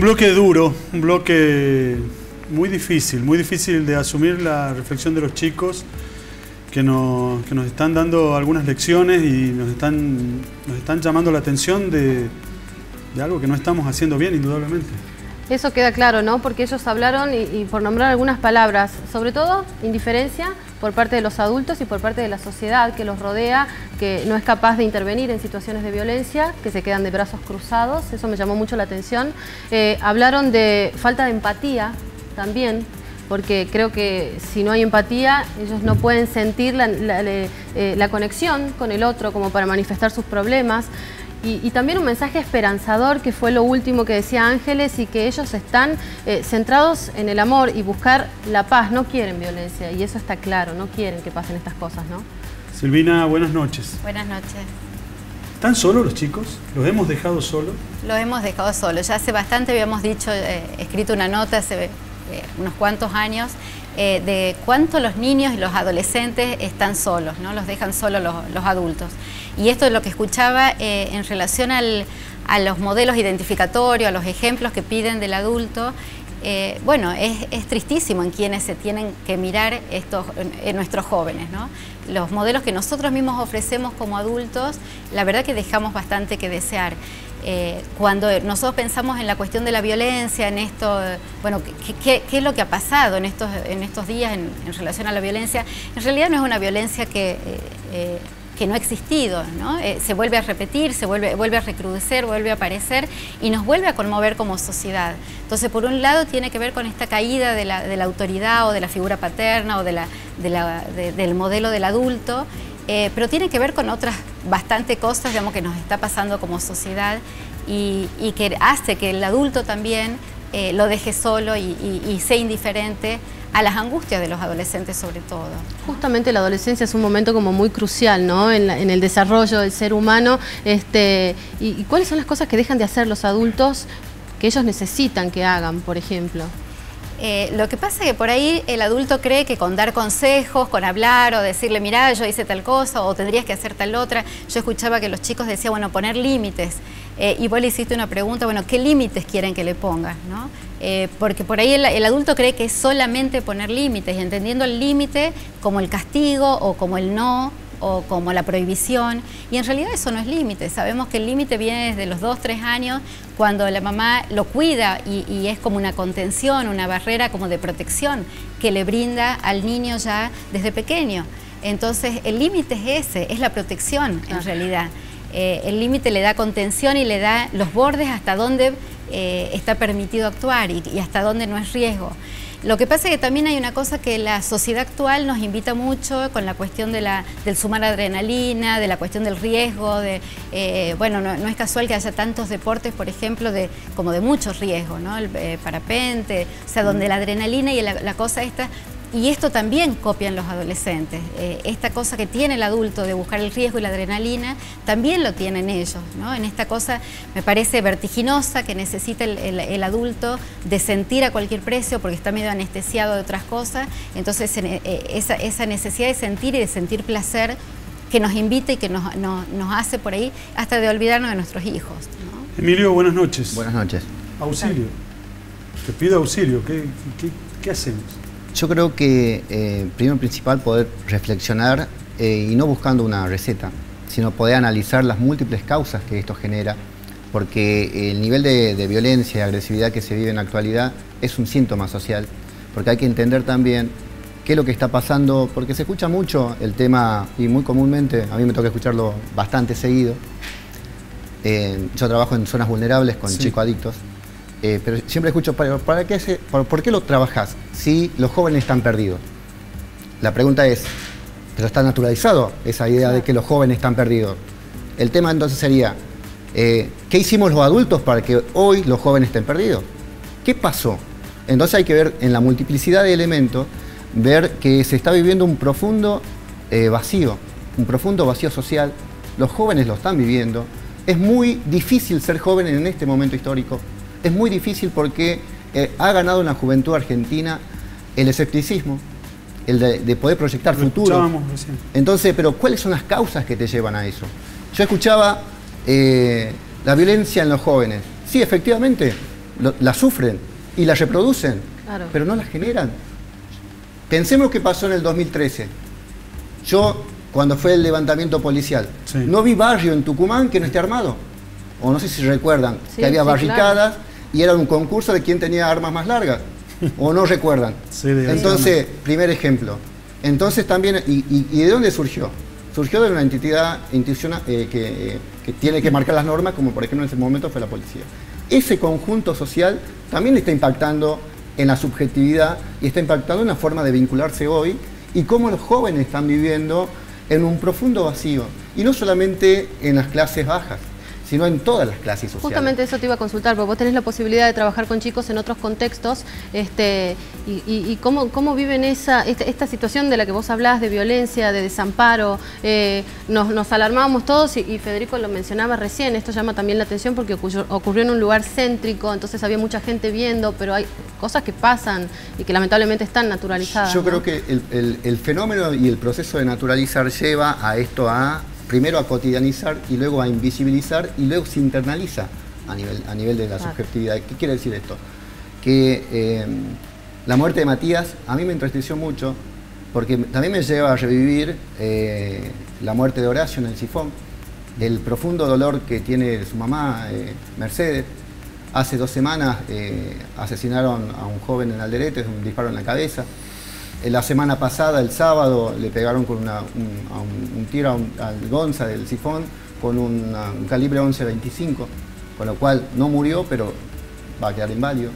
bloque duro, un bloque muy difícil de asumir la reflexión de los chicos que nos están dando algunas lecciones y nos están llamando la atención de algo que no estamos haciendo bien, indudablemente. Eso queda claro, ¿no? Porque ellos hablaron y por nombrar algunas palabras, sobre todo indiferencia por parte de los adultos y por parte de la sociedad que los rodea, que no es capaz de intervenir en situaciones de violencia, que se quedan de brazos cruzados, eso me llamó mucho la atención. Hablaron de falta de empatía también, porque creo que si no hay empatía, ellos no pueden sentir la conexión con el otro como para manifestar sus problemas. Y también un mensaje esperanzador, que fue lo último que decía Ángeles, y que ellos están centrados en el amor y buscar la paz, no quieren violencia, y eso está claro, no quieren que pasen estas cosas, ¿no? Silvina, buenas noches. Buenas noches. ¿Están solos los chicos? ¿Los hemos dejado solos? Los hemos dejado solos. Ya hace bastante habíamos dicho, escrito una nota hace unos cuantos años, de cuánto los niños y los adolescentes están solos, ¿no? Los dejan solos los adultos. Y esto es lo que escuchaba en relación a los modelos identificatorios, a los ejemplos que piden del adulto. Bueno, es tristísimo en quienes se tienen que mirar en nuestros jóvenes, ¿no? Los modelos que nosotros mismos ofrecemos como adultos, la verdad que dejamos bastante que desear. Cuando nosotros pensamos en la cuestión de la violencia, en esto, bueno, ¿qué es lo que ha pasado en estos días en relación a la violencia? En realidad no es una violencia que no ha existido, ¿no? Se vuelve a repetir, vuelve a recrudecer, vuelve a aparecer y nos vuelve a conmover como sociedad. Entonces, por un lado, tiene que ver con esta caída de la autoridad o de la figura paterna o del modelo del adulto, pero tiene que ver con otras bastante cosas, digamos, que nos está pasando como sociedad y que hace que el adulto también lo deje solo y sea indiferente a las angustias de los adolescentes sobre todo. Justamente la adolescencia es un momento como muy crucial, ¿no? En el desarrollo del ser humano. ¿Y cuáles son las cosas que dejan de hacer los adultos que ellos necesitan que hagan, por ejemplo? Lo que pasa es que por ahí el adulto cree que con dar consejos, con hablar o decirle, mirá, yo hice tal cosa o tendrías que hacer tal otra. Yo escuchaba que los chicos decían, bueno, poner límites. Y vos le hiciste una pregunta, bueno, ¿qué límites quieren que le pongas, ¿no? Porque por ahí el adulto cree que es solamente poner límites, y entendiendo el límite como el castigo o como el no, o como la prohibición, y en realidad eso no es límite. Sabemos que el límite viene desde los 2, 3 años, cuando la mamá lo cuida y es como una contención, una barrera como de protección que le brinda al niño ya desde pequeño. Entonces el límite es ese, es la protección en realidad. El límite le da contención y le da los bordes hasta donde está permitido actuar y hasta donde no es riesgo. Lo que pasa es que también hay una cosa que la sociedad actual nos invita mucho con la cuestión del sumar adrenalina, de la cuestión del riesgo, bueno, no es casual que haya tantos deportes, por ejemplo, como de mucho riesgo, ¿no? El parapente, o sea, donde la adrenalina y la cosa esta. Y esto también copian los adolescentes. Esta cosa que tiene el adulto de buscar el riesgo y la adrenalina, también lo tienen ellos, ¿no? En esta cosa me parece vertiginosa que necesita el adulto de sentir a cualquier precio porque está medio anestesiado de otras cosas. Entonces esa necesidad de sentir y de sentir placer que nos invita y que nos hace por ahí hasta de olvidarnos de nuestros hijos, ¿no? Emilio, buenas noches. Buenas noches. Auxilio. Te pido auxilio. ¿Qué hacemos? Yo creo que, primero y principal, poder reflexionar y no buscando una receta, sino poder analizar las múltiples causas que esto genera, porque el nivel de violencia y agresividad que se vive en la actualidad es un síntoma social, porque hay que entender también qué es lo que está pasando, porque se escucha mucho el tema, y muy comúnmente, a mí me toca escucharlo bastante seguido. Yo trabajo en zonas vulnerables con chicos adictos. Pero siempre escucho, ¿por qué lo trabajás si los jóvenes están perdidos? La pregunta es, ¿pero está naturalizado esa idea de que los jóvenes están perdidos? El tema entonces sería, ¿qué hicimos los adultos para que hoy los jóvenes estén perdidos? ¿Qué pasó? Entonces hay que ver en la multiplicidad de elementos, ver que se está viviendo un profundo vacío social. Los jóvenes lo están viviendo. Es muy difícil ser joven en este momento histórico. Es muy difícil porque ha ganado en la juventud argentina el escepticismo, el de poder proyectar futuro. Entonces, pero ¿cuáles son las causas que te llevan a eso? Yo escuchaba la violencia en los jóvenes. Sí, efectivamente, las sufren y las reproducen, Claro. pero no las generan. Pensemos qué pasó en el 2013. Yo, cuando fue el levantamiento policial, Sí. no vi barrio en Tucumán que no esté armado. O no sé si recuerdan, Sí, que había sí, barricadas y era un concurso de quién tenía armas más largas. ¿O no recuerdan? Sí, de Entonces, primer ejemplo. Entonces también, ¿y de dónde surgió? Surgió de una entidad institucional que tiene que marcar las normas, como por ejemplo en ese momento fue la policía. Ese conjunto social también está impactando en la subjetividad y está impactando en la forma de vincularse hoy y cómo los jóvenes están viviendo en un profundo vacío. Y no solamente en las clases bajas, sino en todas las clases sociales. Justamente eso te iba a consultar, porque vos tenés la posibilidad de trabajar con chicos en otros contextos, y cómo viven esta situación de la que vos hablás, de violencia, de desamparo. Nos alarmábamos todos y Federico lo mencionaba recién, esto llama también la atención porque ocurrió en un lugar céntrico, entonces había mucha gente viendo, pero hay cosas que pasan y que lamentablemente están naturalizadas. Yo ¿no? creo que el fenómeno y el proceso de naturalizar lleva a esto primero a cotidianizar y luego a invisibilizar y luego se internaliza a nivel de la subjetividad. ¿Qué quiere decir esto? Que la muerte de Matías a mí me entristeció mucho porque también me lleva a revivir la muerte de Horacio en el Sifón, del profundo dolor que tiene su mamá, Mercedes. Hace 2 semanas asesinaron a un joven en Alderete, un disparo en la cabeza. La semana pasada, el sábado, le pegaron con un tiro al Gonza del Sifón con un calibre 11.25, con lo cual no murió, pero va a quedar inválido,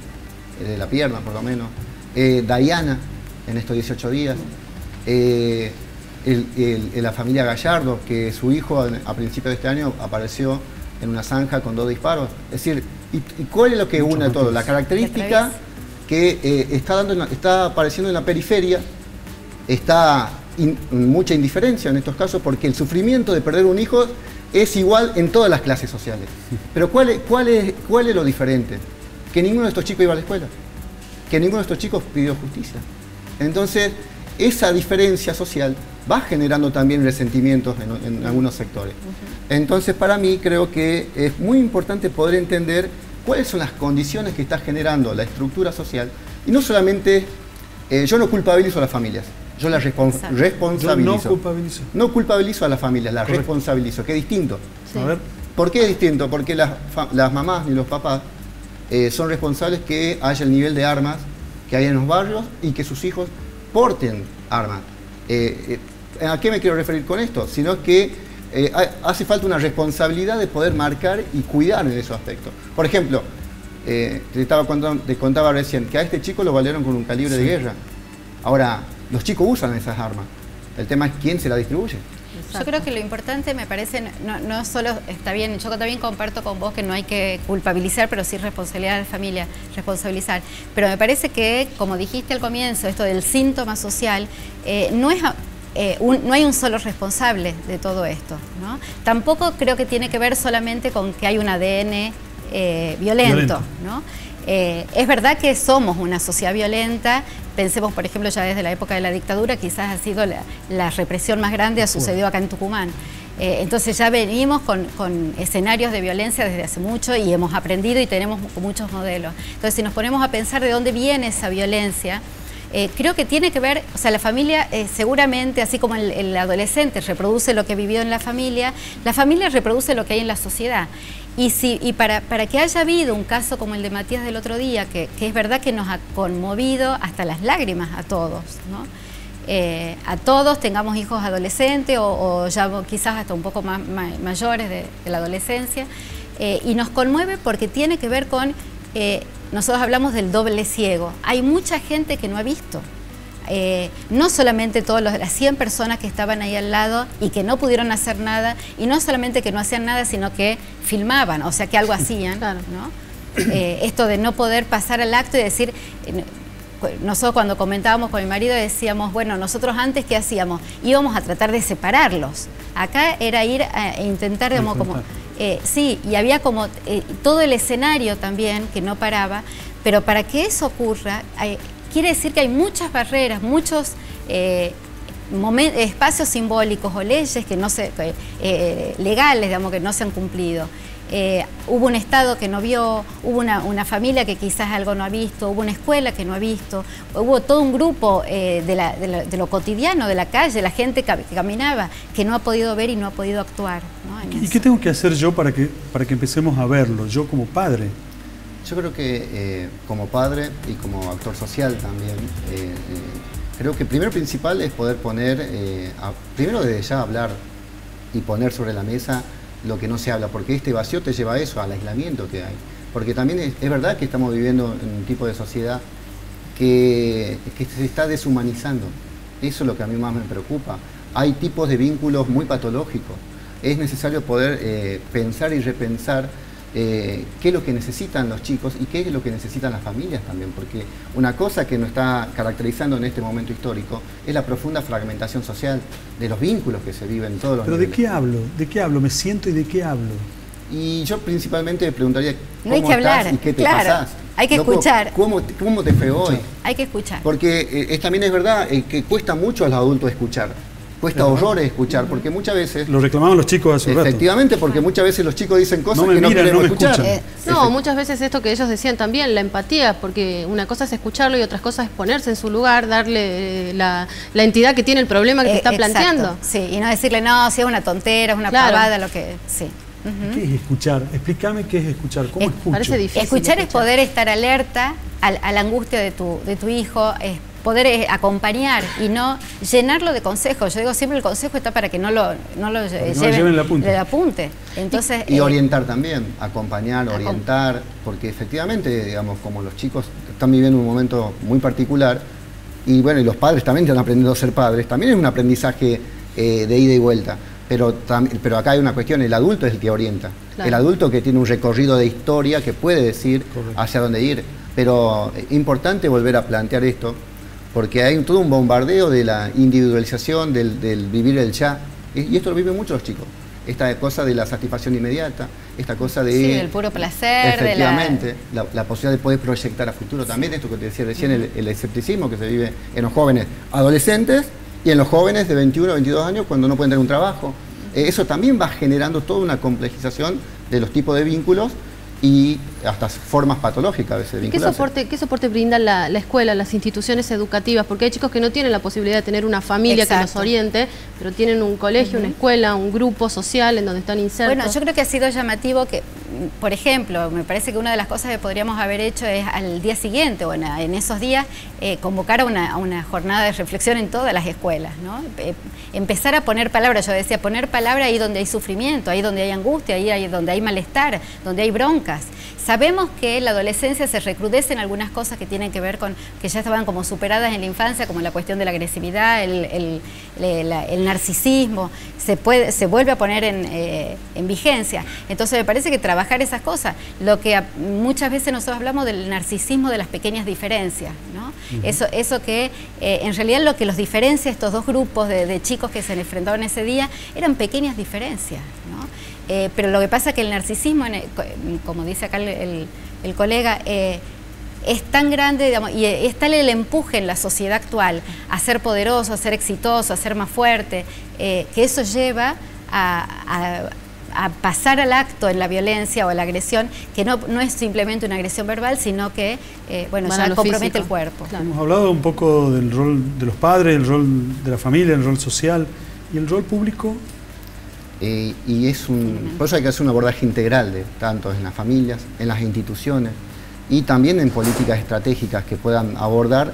de la pierna por lo menos. Diana, en estos 18 días. La familia Gallardo, que su hijo a principios de este año apareció en una zanja con 2 disparos. Es decir, ¿y cuál es lo que une a todo? La característica que está apareciendo en la periferia, está mucha indiferencia en estos casos, porque el sufrimiento de perder un hijo es igual en todas las clases sociales. Pero ¿cuál es lo diferente? Que ninguno de estos chicos iba a la escuela, que ninguno de estos chicos pidió justicia. Entonces, esa diferencia social va generando también resentimientos en algunos sectores. Entonces, para mí, creo que es muy importante poder entender cuáles son las condiciones que está generando la estructura social. Y no solamente, yo no culpabilizo a las familias, yo las responsabilizo. Yo no culpabilizo. No culpabilizo a las familias, las responsabilizo, que es distinto. Sí. A ver. ¿Por qué es distinto? Porque las mamás y los papás son responsables que haya el nivel de armas que hay en los barrios y que sus hijos porten armas. ¿A qué me quiero referir con esto? Sino que hace falta una responsabilidad de poder marcar y cuidar en esos aspectos. Por ejemplo, te contaba recién que a este chico lo valieron con un calibre de guerra. Ahora, los chicos usan esas armas. El tema es quién se la distribuye. Yo creo que lo importante, me parece, no solo está bien, yo también comparto con vos que no hay que culpabilizar, pero sí responsabilidad de la familia, responsabilizar. Pero me parece que, como dijiste al comienzo, esto del síntoma social, no hay un solo responsable de todo esto, ¿no? Tampoco creo que tiene que ver solamente con que hay un ADN violento, ¿no? Es verdad que somos una sociedad violenta. Pensemos, por ejemplo, ya desde la época de la dictadura, quizás ha sido la represión más grande, ha sucedido acá en Tucumán. Entonces ya venimos con escenarios de violencia desde hace mucho y hemos aprendido y tenemos muchos modelos. Entonces, si nos ponemos a pensar de dónde viene esa violencia, creo que tiene que ver, o sea, la familia seguramente, así como el adolescente reproduce lo que vivió en la familia reproduce lo que hay en la sociedad. Y para que haya habido un caso como el de Matías del otro día, que es verdad que nos ha conmovido hasta las lágrimas a todos, ¿no? A todos, tengamos hijos adolescentes o ya quizás hasta un poco más mayores de la adolescencia, y nos conmueve porque tiene que ver con, nosotros hablamos del doble ciego. Hay mucha gente que no ha visto. No solamente las 100 personas que estaban ahí al lado y que no pudieron hacer nada, y no solamente que no hacían nada, sino que filmaban, o sea que algo hacían, ¿no? Esto de no poder pasar al acto y decir, nosotros cuando comentábamos con mi marido decíamos, bueno, nosotros antes ¿qué hacíamos? Íbamos a tratar de separarlos. Acá era ir a intentar, digamos, como... sí, y había como todo el escenario también que no paraba, pero para que eso ocurra... quiere decir que hay muchas barreras, muchos espacios simbólicos o leyes que no legales, digamos, que no se han cumplido. hubo un Estado que no vio, hubo una familia que quizás algo no ha visto, hubo una escuela que no ha visto, hubo todo un grupo de lo cotidiano, de la calle, la gente que caminaba, que no ha podido ver y no ha podido actuar, ¿no? ¿Y qué tengo que hacer yo para que empecemos a verlo, yo como padre? Yo creo que como padre y como actor social también, creo que primero principal es poder poner, primero desde ya hablar y poner sobre la mesa lo que no se habla, porque este vacío te lleva a eso, al aislamiento que hay. Porque también es verdad que estamos viviendo en un tipo de sociedad que se está deshumanizando. Eso es lo que a mí más me preocupa. Hay tipos de vínculos muy patológicos. Es necesario poder pensar y repensar qué es lo que necesitan los chicos y qué es lo que necesitan las familias también, porque una cosa que nos está caracterizando en este momento histórico es la profunda fragmentación social de los vínculos que se viven en todos los niveles. ¿Pero de qué hablo? ¿De qué hablo? ¿Me siento y de qué hablo? Y yo principalmente preguntaría no hay que hablar, y qué te claro, pasás. hay que escuchar. ¿Cómo te fue hoy? Hay que escuchar. Porque también es verdad que cuesta mucho a los adultos escuchar. Cuesta horrores escuchar, porque muchas veces... Lo reclamaban los chicos hace un rato. Efectivamente, porque muchas veces los chicos dicen cosas que no queremos escuchar. No, muchas veces esto que ellos decían también, la empatía, porque una cosa es escucharlo y otra cosa es ponerse en su lugar, darle la entidad que tiene el problema que te está planteando. Sí, y no decirle, no, si es una tontera, es una pavada, lo que... Sí. ¿Qué es escuchar? Explícame qué es escuchar, ¿cómo escucho? Parece difícil. Escuchar es poder estar alerta a la angustia de tu hijo, es poder acompañar y no llenarlo de consejos. Yo digo siempre el consejo está para que no lo lleven el apunte. Entonces, y orientar también, acompañar, orientar, porque efectivamente, digamos, como los chicos están viviendo un momento muy particular, y bueno, y los padres también están aprendiendo a ser padres, también es un aprendizaje de ida y vuelta. Pero acá hay una cuestión, el adulto es el que orienta. Claro. El adulto que tiene un recorrido de historia que puede decir hacia dónde ir. Pero es importante volver a plantear esto, porque hay todo un bombardeo de la individualización, del vivir el ya. Y esto lo viven muchos los chicos. Esta cosa de la satisfacción inmediata, esta cosa de... Sí, el puro placer. Efectivamente, la posibilidad de poder proyectar a futuro. También esto que te decía recién, el escepticismo que se vive en los jóvenes adolescentes, y en los jóvenes de 21 a 22 años cuando no pueden tener un trabajo. Eso también va generando toda una complejización de los tipos de vínculos y hasta formas patológicas a veces de vincularse. ¿Qué soporte brinda la escuela, las instituciones educativas? Porque hay chicos que no tienen la posibilidad de tener una familia que los oriente, pero tienen un colegio, una escuela, un grupo social en donde están insertos. Bueno, yo creo que ha sido llamativo que, por ejemplo, me parece que una de las cosas que podríamos haber hecho es al día siguiente o en esos días convocar a una jornada de reflexión en todas las escuelas, ¿no? Empezar a poner palabras, yo decía, poner palabra ahí donde hay sufrimiento, ahí donde hay angustia, ahí donde hay malestar, donde hay broncas. Sabemos que en la adolescencia se recrudecen algunas cosas que tienen que ver con, que ya estaban como superadas en la infancia, como la cuestión de la agresividad, el narcisismo, se vuelve a poner en vigencia. Entonces me parece que trabajar esas cosas, lo que muchas veces nosotros hablamos del narcisismo de las pequeñas diferencias, ¿no? Eso que en realidad lo que los diferencia estos dos grupos de chicos que se enfrentaban ese día eran pequeñas diferencias, ¿no? Pero lo que pasa es que el narcisismo, como dice acá el colega, es tan grande, digamos, y es tal el empuje en la sociedad actual a ser poderoso, a ser exitoso, a ser más fuerte, que eso lleva a pasar al acto en la violencia o la agresión, que no es simplemente una agresión verbal, sino que bueno, ya compromete el cuerpo. Claro. Hemos hablado un poco del rol de los padres, el rol de la familia, el rol social y el rol público. Y por eso hay que hacer un abordaje integral tanto en las familias, en las instituciones y también en políticas estratégicas que puedan abordar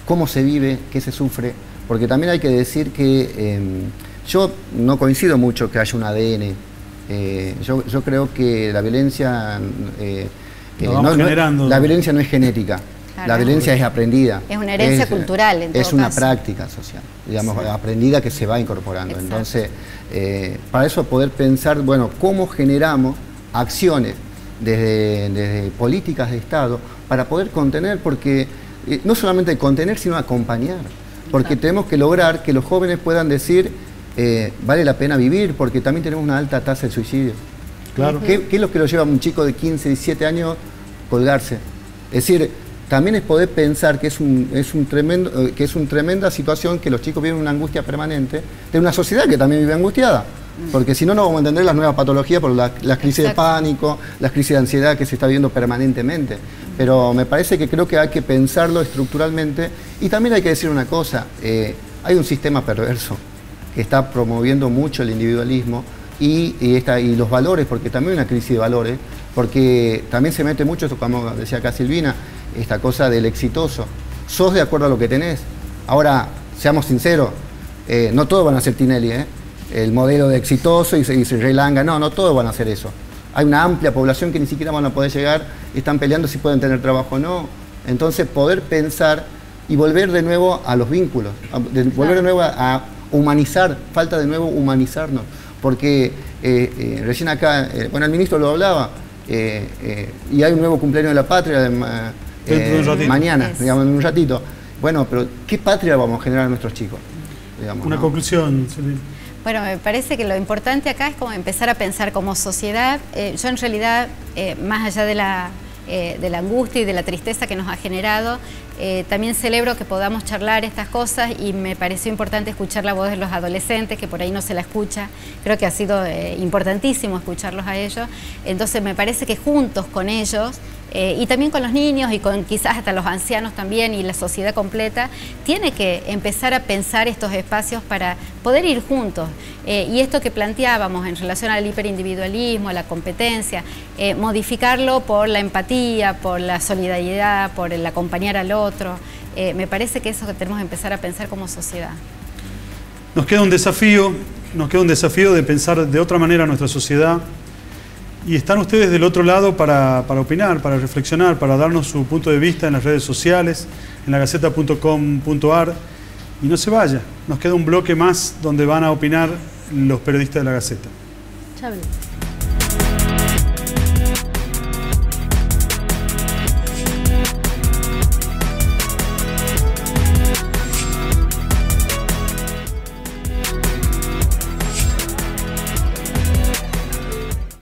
cómo se vive, qué se sufre, porque también hay que decir que yo no coincido mucho que haya un ADN. Yo creo que la violencia la violencia no es genética. Claro. La violencia es aprendida. Es una herencia cultural, en todo Es una caso. Práctica social, digamos, aprendida que se va incorporando. Exacto. Entonces, para eso poder pensar, bueno, cómo generamos acciones desde políticas de Estado para poder contener, porque no solamente contener, sino acompañar. Porque tenemos que lograr que los jóvenes puedan decir, vale la pena vivir, porque también tenemos una alta tasa de suicidio. Claro. ¿Qué es lo que lo lleva a un chico de 15, 17 años colgarse? Es decir, también es poder pensar que es una tremenda situación que los chicos viven una angustia permanente de una sociedad que también vive angustiada. Porque si no, no vamos a entender las nuevas patologías por las crisis de pánico, las crisis de ansiedad que se está viendo permanentemente. Pero me parece que creo que hay que pensarlo estructuralmente. Y también hay que decir una cosa, hay un sistema perverso que está promoviendo mucho el individualismo y los valores, porque también hay una crisis de valores, porque también se mete mucho, como decía acá Silvina, esta cosa del exitoso. Sos de acuerdo a lo que tenés. Ahora, seamos sinceros, no todos van a ser Tinelli, el modelo de exitoso y se relanga, no todos van a hacer eso. Hay una amplia población que ni siquiera van a poder llegar, están peleando si pueden tener trabajo o no. Entonces, poder pensar y volver de nuevo a los vínculos, volver de nuevo a humanizar, falta de nuevo humanizarnos, porque recién acá, bueno, el ministro lo hablaba, y hay un nuevo cumpleaños de la patria mañana, digamos, en un ratito. Bueno, pero ¿qué patria vamos a generar a nuestros chicos? Digamos, una conclusión, Silvina. Bueno, me parece que lo importante acá es como empezar a pensar como sociedad. Yo en realidad, más allá de la angustia y de la tristeza que nos ha generado, también celebro que podamos charlar estas cosas y me pareció importante escuchar la voz de los adolescentes, que por ahí no se la escucha. Creo que ha sido importantísimo escucharlos a ellos. Entonces me parece que juntos con ellos, y también con los niños y con quizás hasta los ancianos también y la sociedad completa, tiene que empezar a pensar estos espacios para poder ir juntos. Y esto que planteábamos en relación al hiperindividualismo, a la competencia, modificarlo por la empatía, por la solidaridad, por el acompañar al otro. Me parece que eso que tenemos que empezar a pensar como sociedad. Nos queda un desafío de pensar de otra manera nuestra sociedad. Y están ustedes del otro lado para opinar, para reflexionar, para darnos su punto de vista en las redes sociales, en lagaceta.com.ar. Y no se vaya, nos queda un bloque más donde van a opinar los periodistas de La Gaceta. Ya venimos.